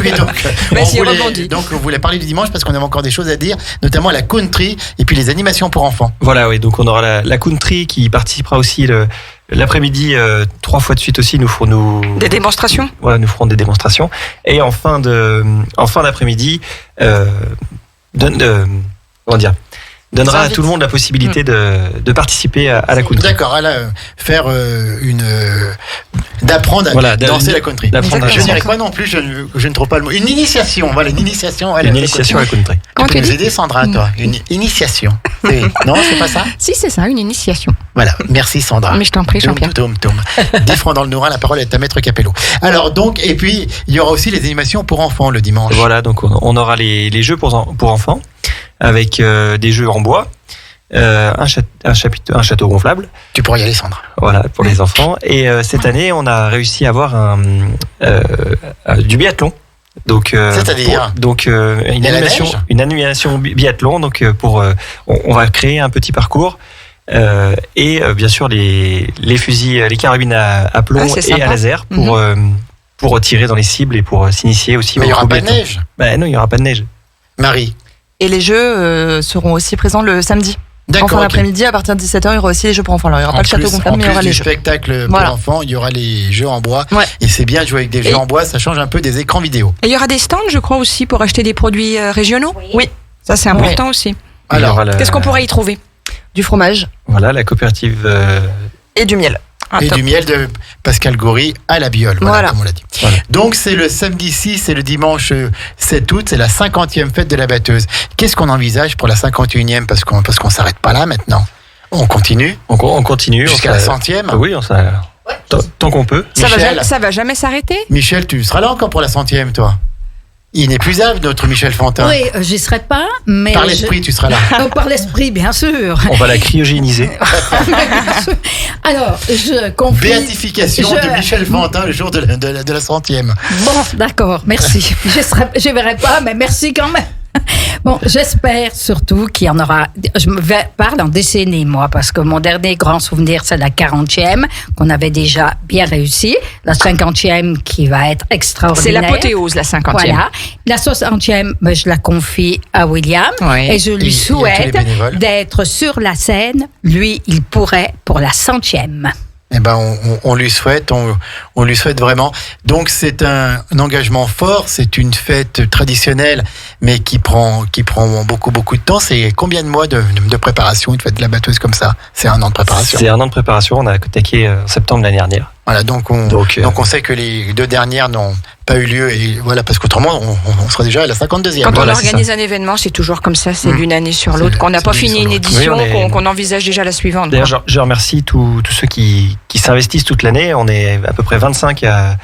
oui, donc, Vas-y, rebondis. donc, on voulait parler du dimanche parce qu'on avait encore des choses à dire, notamment la country et puis les animations pour enfants. Voilà, oui. Donc on aura la country qui participera aussi l'après-midi 3 fois de suite aussi. Nous ferons Des démonstrations. Voilà, nous ferons des démonstrations. Et en fin d'après-midi, donnera à tout le monde la possibilité de participer à la country. D'accord, faire d'apprendre à danser la country. Je dirais quoi non plus, je ne trouve pas le mot. Une initiation, voilà, une initiation. Une initiation à la country. Tu peux nous aider, Sandra, toi? Une initiation. Non, c'est pas ça? Si, c'est ça, une initiation. Voilà, merci Sandra. Mais je t'en prie, Jean-Pierre. Toum. 10 francs dans le Nourin, la parole est à Maître Capello. Alors donc, et puis, il y aura aussi les animations pour enfants le dimanche. Voilà, donc on aura les jeux pour enfants, avec des jeux en bois, un château gonflable. Tu pourras y aller, Sandra. Voilà, pour les enfants. Et cette année, on a réussi à avoir du biathlon. Donc, c'est-à-dire une animation biathlon. Donc, on va créer un petit parcours. Et bien sûr, les fusils, les carabines à plomb et à laser pour tirer dans les cibles et pour s'initier aussi. Mais il n'y aura pas de neige. Non, il n'y aura pas de neige. Marie. Et les jeux seront aussi présents le samedi. En fin d'après-midi, à partir de 17h, il y aura aussi les jeux pour enfants. Alors, il n'y aura pas le château gonflable, mais il y aura les jeux. En plus du spectacle pour enfants, il y aura les jeux en bois. Ouais. Et c'est bien de jouer avec des jeux en bois, ça change un peu des écrans vidéo. Et il y aura des stands, je crois, aussi, pour acheter des produits régionaux. Oui. Ça, c'est important aussi. Alors, qu'est-ce qu'on pourrait y trouver? Du fromage. Voilà, la coopérative. Et du miel. Et du miel de Pascal Goury à la Biole, voilà. Comme on l'a dit. Voilà. Donc c'est le samedi 6 et le dimanche 7 août, c'est la 50e fête de la batteuse. Qu'est-ce qu'on envisage pour la 51e, parce qu'on s'arrête pas là maintenant. On continue. On continue. Jusqu'à la 100e. Oui, tant qu'on peut. Ça va jamais s'arrêter. Michel, tu seras là encore pour la 100e, toi? Inépuisable, notre Michel Fantin. Oui, j'y serai pas, mais... Par l'esprit, tu seras là. Par l'esprit, bien sûr. On va la cryogéniser. Alors, je confie... Béatification de Michel Fantin le jour de la 100e. Bon, d'accord, merci. Je verrai pas, mais merci quand même. Bon, j'espère surtout qu'il y en aura... Je parle en décennies, moi, parce que mon dernier grand souvenir, c'est la 40e, qu'on avait déjà bien réussi. La 50e, qui va être extraordinaire. C'est l'apothéose, la 50e. Voilà. La 60e, je la confie à William. Oui. Et je lui souhaite d'être sur la scène. Lui, il pourrait pour la 100e. Eh ben, on lui souhaite, on lui souhaite vraiment. Donc, c'est un engagement fort, c'est une fête traditionnelle, mais qui prend beaucoup de temps. C'est combien de mois de préparation, une fête de la batteuse comme ça? C'est 1 an de préparation. C'est 1 an de préparation, on a attaqué en septembre l'année dernière. Voilà, donc on sait que les 2 dernières n'ont pas eu lieu. Et voilà, parce qu'autrement, on serait déjà à la 52e. Quand Voilà, on c'est organise un événement, c'est toujours comme ça, c'est Mmh. d'une année sur C'est l'autre. Qu'on n'a c'est pas d'une fini sur une l'autre. édition, Oui, on est- qu'on envisage déjà la suivante. D'ailleurs, quoi. je remercie tous ceux qui s'investissent toute l'année. On est à peu près 25 à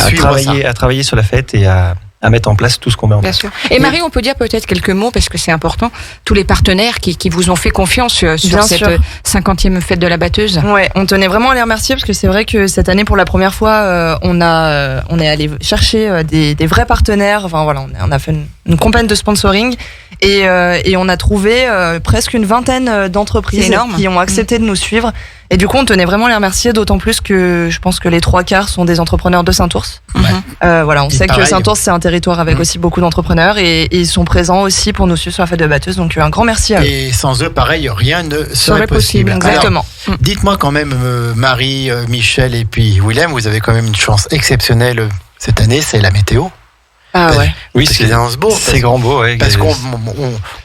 suivre travailler sur la fête et à mettre en place tout ce qu'on met en Bien place. sûr. Et Marie, on peut dire peut-être quelques mots, parce que c'est important, tous les partenaires qui vous ont fait confiance sur Bien cette sûr. 50e fête de la batteuse. Ouais, on tenait vraiment à les remercier parce que c'est vrai que cette année, pour la première fois, on est allé chercher des vrais partenaires. Enfin voilà, on a fait une campagne de sponsoring et on a trouvé presque une vingtaine d'entreprises C'est énorme. qui ont accepté de nous suivre. Et du coup, on tenait vraiment à les remercier, d'autant plus que je pense que les 3/4 sont des entrepreneurs de Saint-Ours. Voilà, on Et sait pareil. que Saint-Ours, c'est un territoire avec aussi beaucoup d'entrepreneurs et ils sont présents aussi pour nous suivre sur la fête de la batteuse. Donc un grand merci à eux. Et sans eux, pareil, rien ne serait Serait possible, possible. Exactement. Alors, dites-moi quand même, Marie, Michel et puis Willem, vous avez quand même une chance exceptionnelle cette année, c'est la météo. Ah ouais. Oui, Parce qu'il annonce beau. c'est grand beau. Ouais. Parce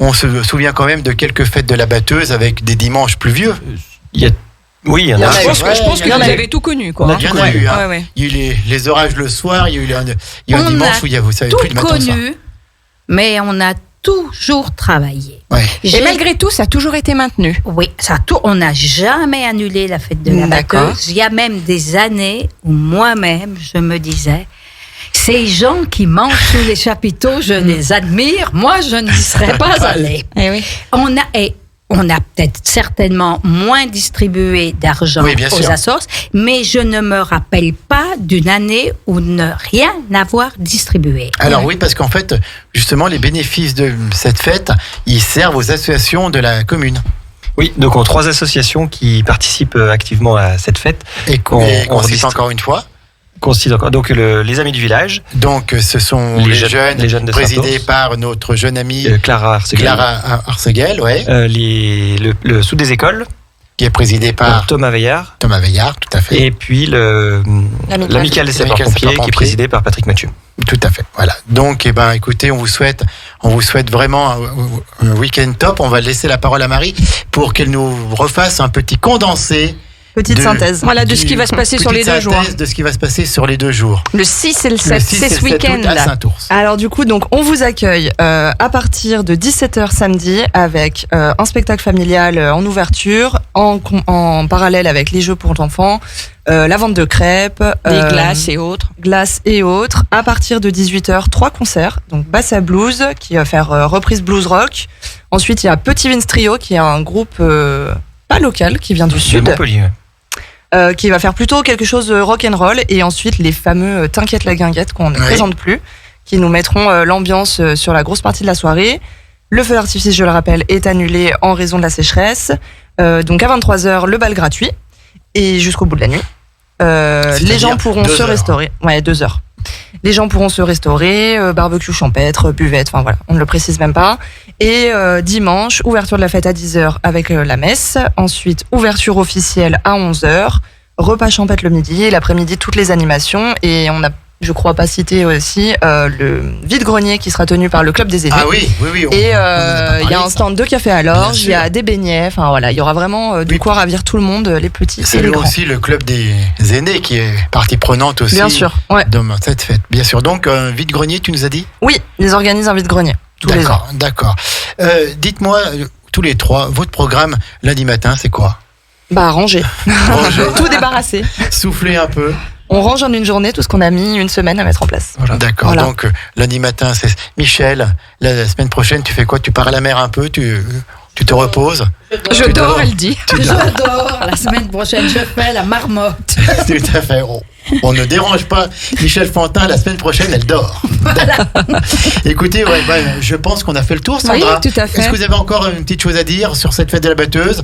on se souvient quand même de quelques fêtes de la batteuse avec des dimanches pluvieux. Il y a Il y en a. Je pense Ouais, que il y en vous a eu. avez tout connu, quoi. Il y en a eu, hein. Ouais, ouais. Il y a eu les orages le soir, il y a eu un On dimanche a où vous savez Tout plus de matin au soir. connu, mais on a toujours travaillé. Ouais. Et malgré tout, ça a toujours été maintenu. Oui, on n'a jamais annulé la fête de la D'accord. batteuse. Il y a même des années où moi-même, je me disais, ces gens qui mangent sous les chapiteaux, je les admire. Moi, je n'y serais pas allée. Eh oui. On a peut-être certainement moins distribué d'argent Oui, bien aux sûr. Açores, mais je ne me rappelle pas d'une année où ne rien avoir distribué. Alors oui, parce qu'en fait, justement, les bénéfices de cette fête, ils servent aux associations de la commune. Oui, donc on a 3 associations qui participent activement à cette fête. Et qu'on On cite redistribue. encore une fois. Donc les Amis du Village, Donc ce sont les jeunes de présidés Saint-Ours. par notre jeune amie Clara Arseguel, Clara Arseguel, ouais, le Sous des Écoles, qui est présidé par Thomas Veillard, Thomas Veillard, tout à fait. et puis l'Amicale des sapeurs-pompiers, qui est présidé par Patrick Mathieu. Tout à fait. Voilà. Donc, écoutez, on vous souhaite vraiment un week-end top. On va laisser la parole à Marie pour qu'elle nous refasse un petit condensé. Petite synthèse. Voilà, de ce qui va se passer sur les 2 jours. De ce qui va se passer sur les 2 jours. Le 6 et le Le 7, 6 et c'est le ce 7 août week-end à là. Saint-Ours. Alors du coup, donc on vous accueille à partir de 17h samedi avec un spectacle familial en ouverture, en parallèle avec les jeux pour enfants, la vente de crêpes, Des glaces et autres. glaces et autres. À partir de 18h, 3 concerts. Donc Basse à Blues qui va faire reprise blues rock. Ensuite, il y a Petit Vince Trio qui est un groupe pas local qui vient du De sud. Montpellier. Qui va faire plutôt quelque chose de rock and roll, et ensuite les fameux T'inquiète la guinguette qu'on ne Oui. présente plus, qui nous mettront l'ambiance sur la grosse partie de la soirée. Le feu d'artifice, je le rappelle, est annulé en raison de la sécheresse. Donc à 23h, le bal gratuit et jusqu'au bout de la nuit. Les gens pourront 2 se heures. restaurer. Ouais, 2 heures. Les gens pourront se restaurer, barbecue champêtre, buvette, enfin voilà, on ne le précise même pas. Et dimanche, ouverture de la fête à 10h avec la messe. Ensuite, ouverture officielle à 11h. Repas champêtre le midi et l'après-midi, toutes les animations. Et on a, je crois pas cité aussi, le vide-grenier qui sera tenu par le Club des aînés. Ah oui. Et il y a un stand de café à l'orge, il y a des beignets, enfin voilà, il y aura vraiment du Oui. quoi ravir tout le monde, les petits et C'est les lui grands. aussi le club des aînés qui est partie prenante aussi. Bien sûr, ouais. Dans cette fête, bien sûr. Donc, vide-grenier, tu nous as dit? Oui, ils organisent un vide-grenier tous les ans. D'accord. Dites-moi, tous les 3, votre programme lundi matin, c'est quoi? Bah ranger, Ranger. tout débarrasser. Soufflez un peu. On range en une journée tout ce qu'on a mis une semaine à mettre en place. D'accord. Voilà. Donc, lundi matin, c'est Michel. La semaine prochaine, tu fais quoi? Tu pars à la mer un peu? Tu te reposes? Je Tu dors, dors. elle dit. Tu dors. J'adore. La semaine prochaine, je fais la marmotte. Tout à fait. On ne dérange pas Michel Fantin. La semaine prochaine, elle dort. Écoutez, je pense qu'on a fait le tour, Sandra. Oui, tout à fait. Est-ce que vous avez encore une petite chose à dire sur cette fête de la batteuse?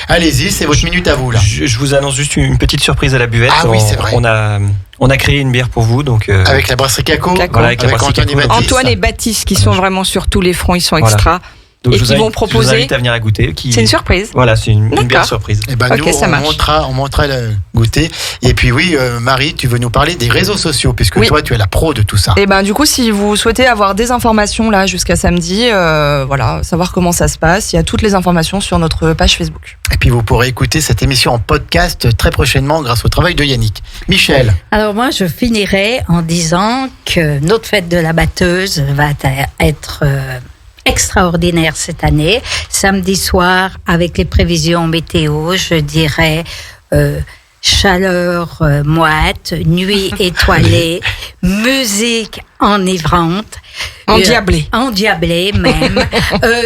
Allez-y, c'est votre minute à vous, là. Je vous annonce juste une petite surprise à la buvette. Ah oui, c'est vrai. On a créé une bière pour vous. Donc, Avec la brasserie Caco. Voilà, avec la brasserie Antoine et Caco. Baptiste. Antoine et Baptiste qui sont vraiment sur tous les fronts, ils sont Voilà. extra. Donc Et je qui vous vont invite- Je vous proposer. invite à venir à goûter. C'est une surprise. Voilà, c'est une belle D'accord. surprise. Eh ben, Ok, nous, ça marche. on montrera le goûter. Et puis oui, Marie, tu veux nous parler des réseaux sociaux, puisque Oui. toi, tu es la pro de tout ça. Et ben du coup, si vous souhaitez avoir des informations là jusqu'à samedi, voilà, savoir comment ça se passe, il y a toutes les informations sur notre page Facebook. Et puis vous pourrez écouter cette émission en podcast très prochainement grâce au travail de Yannick. Michel, Alors moi, je finirai en disant que notre fête de la batteuse va être extraordinaire cette année. Samedi soir, avec les prévisions météo, je dirais chaleur moite, nuit étoilée, musique enivrante. Endiablée. Endiablée même.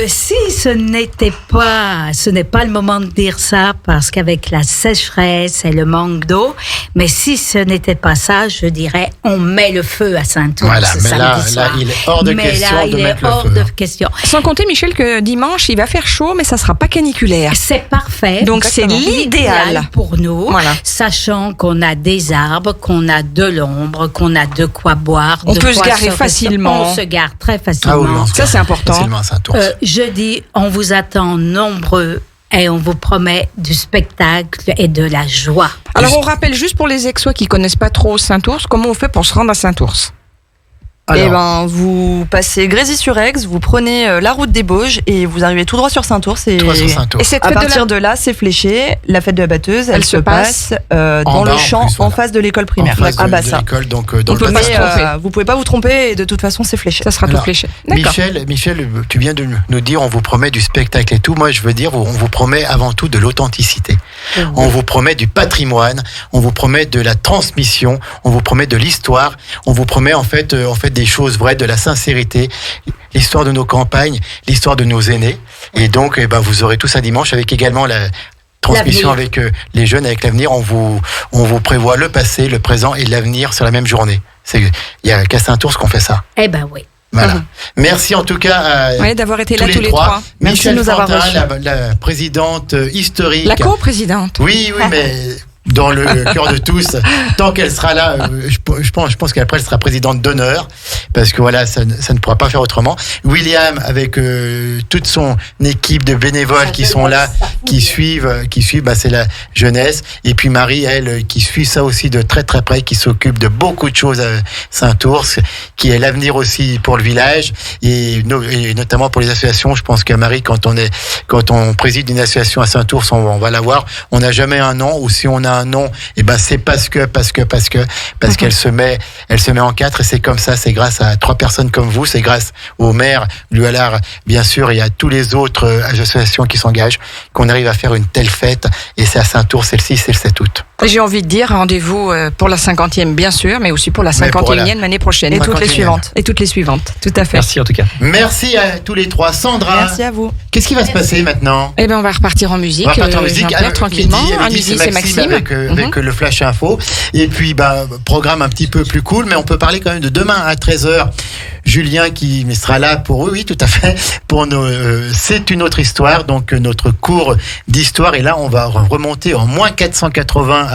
Si ce n'est pas le moment de dire ça parce qu'avec la sécheresse et le manque d'eau, mais si ce n'était pas ça, je dirais on met le feu à Saint-Ours voilà, ce mais samedi là, soir. il est hors de Mais question là, de il est mettre le hors feu. de question. Sans compter, Michel, que dimanche, il va faire chaud, mais ça sera pas caniculaire. C'est parfait. Donc, c'est Exactement. l'idéal. pour nous, Voilà. sachant qu'on a des arbres, qu'on a de l'ombre, qu'on a de quoi boire. On de peut se quoi garer facilement. On se gare très facilement. Ah oui, on se Ça, c'est important. facilement à Saint-Ours. Je dis, on vous attend nombreux et on vous promet du spectacle et de la joie. Alors, on rappelle juste pour les Aixois qui connaissent pas trop Saint-Ours, comment on fait pour se rendre à Saint-Ours? Et ben vous passez Grésy-sur-Aix, vous prenez la route des Bauges et vous arrivez tout droit sur Saint-Ours. Et, Toi sur Saint-Ours. Et cette à fête partir de là, c'est fléché. La fête de la batteuse, elle se passe En dans bas, le en champ, plus, voilà. en face de l'école En primaire. face Ah de, bah de ça. l'école, donc dans On peut le pas passage. se tromper. Vous pouvez pas vous tromper et de toute façon c'est fléché. Ça sera tout Alors, fléché. D'accord. Michel, tu viens de nous dire, on vous promet du spectacle et tout. Moi, je veux dire, on vous promet avant tout de l'authenticité. On vous promet du patrimoine, on vous promet de la transmission, on vous promet de l'histoire, on vous promet en fait des choses vraies, de la sincérité, l'histoire de nos campagnes, l'histoire de nos aînés. Et donc, vous aurez tout ça dimanche avec également la transmission L'avenir. avec les jeunes, avec l'avenir. On vous prévoit le passé, le présent et l'avenir sur la même journée. Il y a qu'à Saint-Ours qu'on fait ça. Eh ben oui. Voilà. Merci en tout cas à Ouais, d'avoir été là tous les trois. Merci Michel de nous avoir Fantin, reçus. la présidente historique. La co-présidente. Oui, mais dans le cœur de tous. Tant qu'elle sera là, je pense qu'après elle sera présidente d'honneur, parce que voilà, ça ne pourra pas faire autrement. William, avec toute son équipe de bénévoles qui sont là, qui suivent, c'est la jeunesse. Et puis Marie, elle, qui suit ça aussi de très très près, qui s'occupe de beaucoup de choses à Saint-Ours, qui est l'avenir aussi pour le village et notamment pour les associations. Je pense que Marie, quand on préside une association à Saint-Ours, on va la voir. On n'a jamais un nom, ou si on a un nom, c'est parce qu'elle se met en quatre, et c'est comme ça, c'est grâce à 3 personnes comme vous, c'est grâce au maire, Lualard, bien sûr, et à tous les autres associations qui s'engagent, qu'on arrive à faire une telle fête, et c'est à Saint-Ours, c'est le 6 et le 7 août. Et j'ai envie de dire rendez-vous pour la 50e, bien sûr, mais aussi pour la 51e l'année prochaine. Et toutes les 51e. suivantes. Et toutes les suivantes, tout à fait. Merci en tout cas. Merci à tous les 3. Sandra, Merci à vous. qu'est-ce qui va se passer maintenant? Eh ben, on va repartir en musique. On va repartir en musique. Jean-Pierre, tranquillement. À Midi, c'est Maxime. avec le Flash Info. Et puis, programme un petit peu plus cool, mais on peut parler quand même de demain à 13h. Julien qui sera là pour eux, oui, tout à fait, pour c'est une autre histoire, donc notre cours d'histoire. Et là, on va remonter en moins 480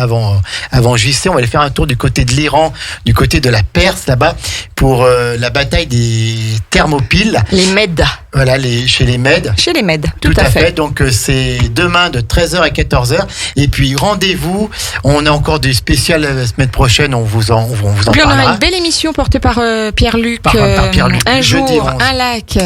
avant JC. On va aller faire un tour du côté de l'Iran, du côté de la Perse, là-bas, pour la bataille des Thermopyles. Les Mèdes. Voilà, chez les Mèdes. Chez les Mèdes, tout à fait. Donc c'est demain de 13h à 14h. Et puis rendez-vous. On a encore des spéciales la semaine prochaine. On vous en Puis on aura parlera. une belle émission portée par Pierre-Luc. Par Pierre-Luc. Un Jeudi jour, 11. un lac,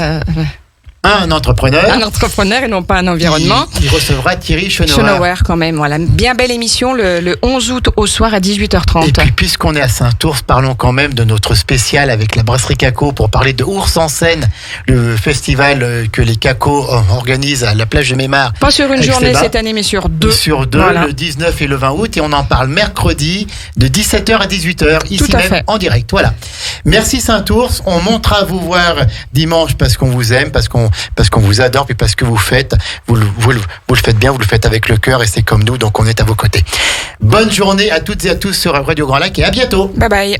Un entrepreneur. un entrepreneur et non pas un environnement. Il recevra Thierry Chenauer. Chenauer quand même, voilà. Bien belle émission le 11 août au soir à 18h30. Et puis, puisqu'on est à Saint-Ours, parlons quand même de notre spécial avec la brasserie Caco pour parler de Ours en scène, le festival que les Caco organisent à la plage de Mémar. Pas sur une avec journée Seba. cette année, mais sur 2. Sur 2, Voilà. le 19 et le 20 août. Et on en parle mercredi de 17h à 18h, ici Tout à même fait. en direct. Voilà. Merci Saint-Ours. On montera vous voir dimanche parce qu'on vous aime, parce qu'on vous adore, puis parce que vous faites, vous le faites bien, vous le faites avec le cœur, et c'est comme nous, donc on est à vos côtés. Bonne journée à toutes et à tous sur Radio Grand Lac, et à bientôt. Bye bye.